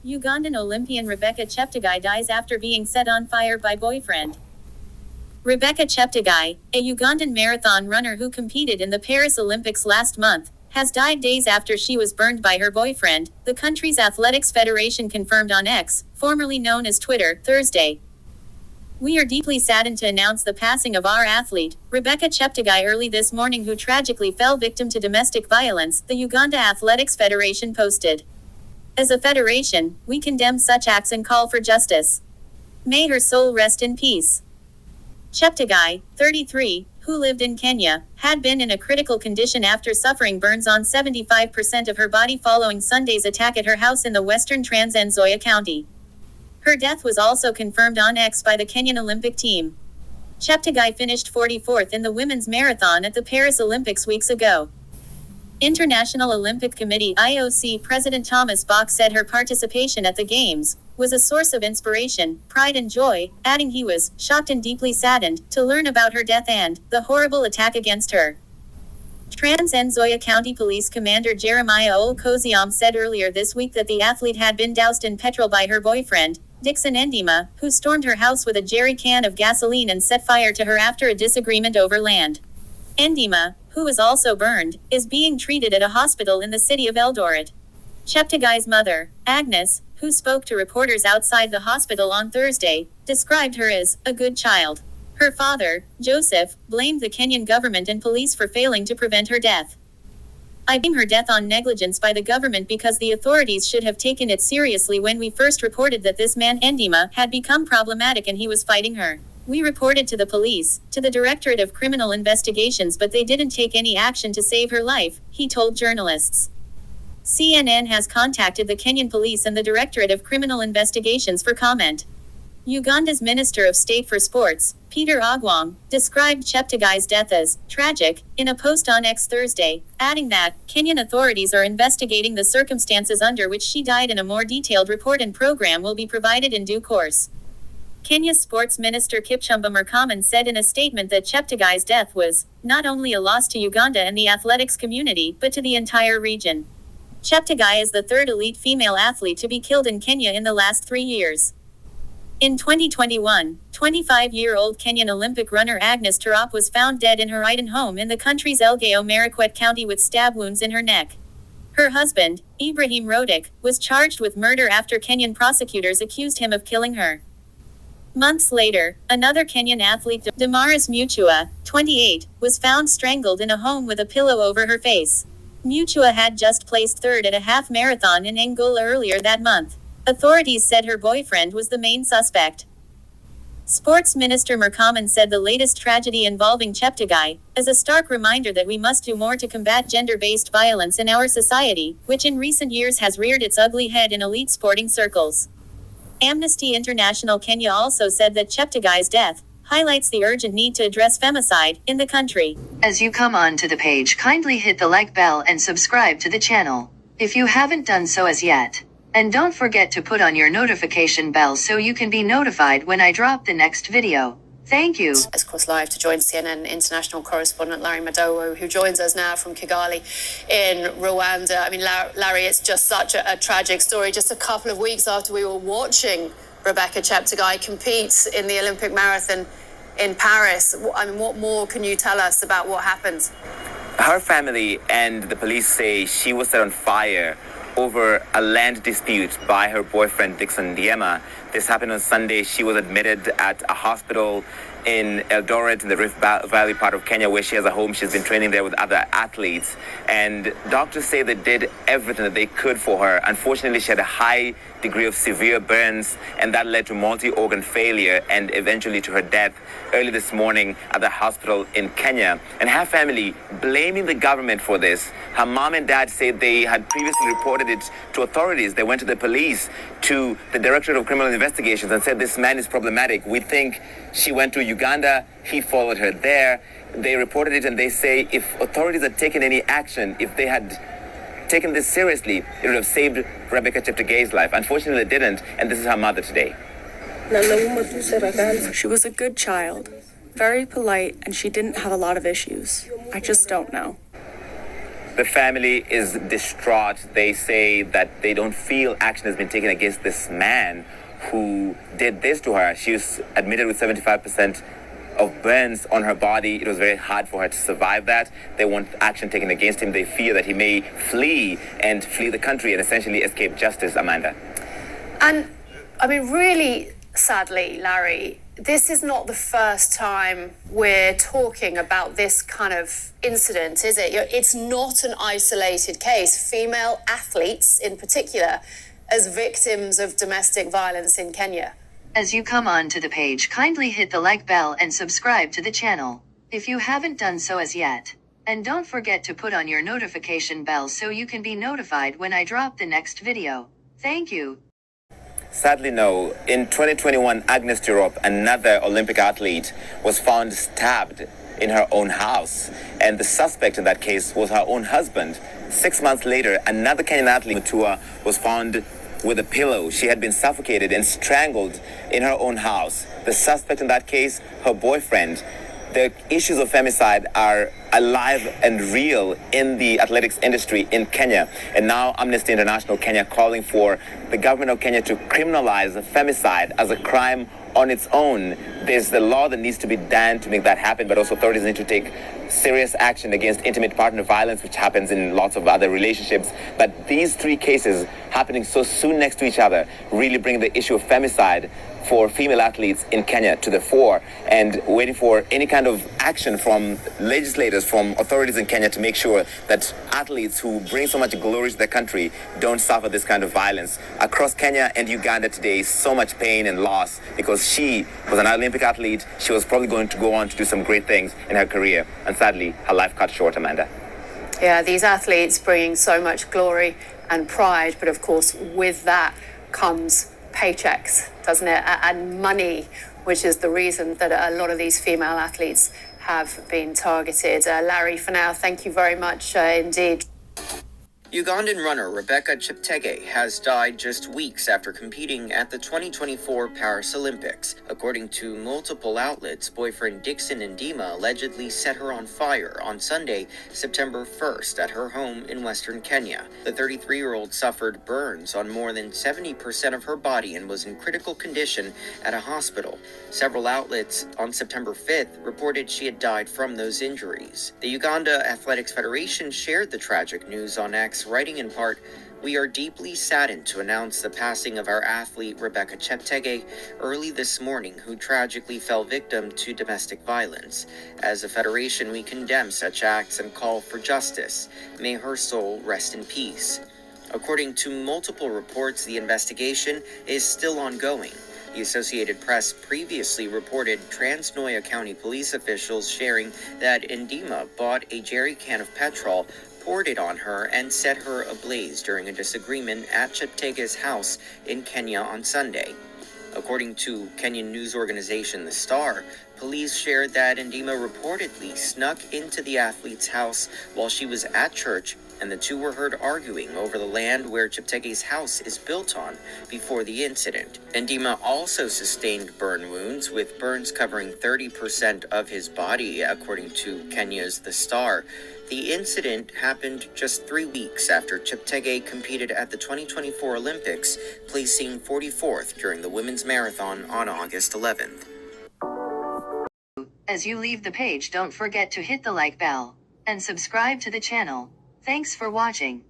Ugandan Olympian Rebecca Cheptegel dies after being set on fire by boyfriend. Rebecca Cheptegel, a Ugandan marathon runner who competed in the Paris Olympics last month, has died days after she was burned by her boyfriend, the country's athletics federation confirmed on X, formerly known as Twitter, Thursday. "We are deeply saddened to announce the passing of our athlete, Rebecca Cheptegel, early this morning, who tragically fell victim to domestic violence," the Uganda Athletics Federation posted. "As a federation, we condemn such acts and call for justice. May her soul rest in peace." Cheptegel, 33, who lived in Kenya, had been in a critical condition after suffering burns on 75% of her body following Sunday's attack at her house in the western Trans Nzoia County. Her death was also confirmed on X by the Kenyan Olympic team. Cheptegel finished 44th in the women's marathon at the Paris Olympics weeks ago. International Olympic Committee (IOC) President Thomas Bach said her participation at the Games was a source of inspiration, pride and joy, adding he was shocked and deeply saddened to learn about her death and the horrible attack against her. Trans Nzoia County Police Commander Jeremiah Ol-Koziam said earlier this week that the athlete had been doused in petrol by her boyfriend, Dixon Ndima, who stormed her house with a jerry can of gasoline and set fire to her after a disagreement over land. Ndima, who was also burned, is being treated at a hospital in the city of Eldoret. Cheptegel's mother, Agnes, who spoke to reporters outside the hospital on Thursday, described her as a good child. Her father, Joseph, blamed the Kenyan government and police for failing to prevent her death. "I blame her death on negligence by the government because the authorities should have taken it seriously when we first reported that this man Ndima had become problematic and he was fighting her. We reported to the police, to the Directorate of Criminal Investigations, but they didn't take any action to save her life," he told journalists. CNN has contacted the Kenyan police and the Directorate of Criminal Investigations for comment. Uganda's Minister of State for Sports, Peter Ogwong, described Cheptegel's death as tragic in a post on X Thursday, adding that Kenyan authorities are investigating the circumstances under which she died and a more detailed report and program will be provided in due course. Kenya's Sports Minister Kipchumba Murkomen said in a statement that Cheptegel's death was not only a loss to Uganda and the athletics community, but to the entire region. Cheptegel is the third elite female athlete to be killed in Kenya in the last 3 years. In 2021, 25-year-old Kenyan Olympic runner Agnes Tirop was found dead in her Iden home in the country's Elgeyo Marakwet County with stab wounds in her neck. Her husband, Ibrahim Rodik, was charged with murder after Kenyan prosecutors accused him of killing her. Months later, another Kenyan athlete, Damaris Mutua, 28, was found strangled in a home with a pillow over her face. Mutua had just placed third at a half marathon in Angola earlier that month. Authorities said her boyfriend was the main suspect. Sports Minister Murkomen said the latest tragedy involving Cheptegel is a stark reminder that we must do more to combat gender-based violence in our society, which in recent years has reared its ugly head in elite sporting circles. Amnesty International Kenya also said that Cheptegel's death highlights the urgent need to address femicide in the country. As you come on to the page, kindly hit the like bell and subscribe to the channel if you haven't done so as yet. And don't forget to put on your notification bell so you can be notified when I drop the next video. Thank you. Of course, live to join CNN international correspondent Larry Madowo, who joins us now from Kigali in Rwanda. I mean, Larry, it's just such a tragic story. Just a couple of weeks after we were watching Rebecca Cheptegel compete in the Olympic marathon in Paris. I mean, what more can you tell us about what happened? Her family and the police say she was set on fire over a land dispute by her boyfriend Dixon Ndima. This happened on Sunday. She was admitted at a hospital in Eldoret in the Rift Valley part of Kenya where she has a home. She's been training there with other athletes, and doctors say they did everything that they could for her. Unfortunately, she had a high degree of severe burns, and that led to multi-organ failure and eventually to her death early this morning at the hospital in Kenya. And her family blaming the government for this. Her mom and dad say they had previously reported it to authorities. They went to the police, to the Directorate of Criminal Investigations, and said this man is problematic. We think she went to Uganda, he followed her there. They reported it, and they say if authorities had taken any action, if they had taken this seriously, it would have saved Rebecca Cheptegel's life. Unfortunately, they didn't, and this is her mother today. She was a good child, very polite, and she didn't have a lot of issues. I just don't know. The family is distraught. They say that they don't feel action has been taken against this man who did this to her. She was admitted with 75% of burns on her body. It was very hard for her to survive that. They want action taken against him. They fear that he may flee the country and essentially escape justice, Amanda. And I mean, really sadly, Larry, this is not the first time we're talking about this kind of incident, is it? It's not an isolated case. Female athletes, in particular, as victims of domestic violence in Kenya. As you come on to the page, kindly hit the like bell and subscribe to the channel if you haven't done so as yet. And don't forget to put on your notification bell so you can be notified when I drop the next video. Thank you. Sadly, no. In 2021, Agnes Tirop, another Olympic athlete, was found stabbed in her own house. And the suspect in that case was her own husband. 6 months later, another Kenyan athlete, Mutua, was found with a pillow. She had been suffocated and strangled in her own house. The suspect in that case, her boyfriend. The issues of femicide are alive and real in the athletics industry in Kenya. And now Amnesty International Kenya calling for the government of Kenya to criminalize femicide as a crime on its own. There's the law that needs to be done to make that happen, but also authorities need to take serious action against intimate partner violence, which happens in lots of other relationships. But these three cases happening so soon next to each other really bring the issue of femicide for female athletes in Kenya to the fore, and waiting for any kind of action from legislators, from authorities in Kenya to make sure that athletes who bring so much glory to their country don't suffer this kind of violence. Across Kenya and Uganda today, so much pain and loss because she was an Olympic athlete. She was probably going to go on to do some great things in her career, and sadly, her life cut short, Amanda. Yeah, these athletes bringing so much glory and pride, but of course, with that comes paychecks, doesn't it? And money, which is the reason that a lot of these female athletes have been targeted. Larry, for now, thank you very much indeed. Ugandan runner Rebecca Cheptegel has died just weeks after competing at the 2024 Paris Olympics. According to multiple outlets, boyfriend Dixon Ndima allegedly set her on fire on Sunday, September 1st at her home in western Kenya. The 33-year-old suffered burns on more than 70% of her body and was in critical condition at a hospital. Several outlets on September 5th reported she had died from those injuries. The Uganda Athletics Federation shared the tragic news on X, writing in part, "We are deeply saddened to announce the passing of our athlete Rebecca Cheptegel early this morning, who tragically fell victim to domestic violence. As a federation, we condemn such acts and call for justice. May her soul rest in peace." According to multiple reports, the investigation is still ongoing. The Associated Press previously reported Trans-Noya County police officials sharing that Ndima bought a jerry can of petrol, poured it on her, and set her ablaze during a disagreement at Cheptegel's house in Kenya on Sunday. According to Kenyan news organization The Star, police shared that Ndima reportedly snuck into the athlete's house while she was at church, and the two were heard arguing over the land where Cheptegel's house is built on before the incident. Ndima also sustained burn wounds, with burns covering 30% of his body, according to Kenya's The Star. The incident happened just 3 weeks after Cheptegel competed at the 2024 Olympics, placing 44th during the women's marathon on August 11th. As you leave the page, don't forget to hit the like bell and subscribe to the channel. Thanks for watching.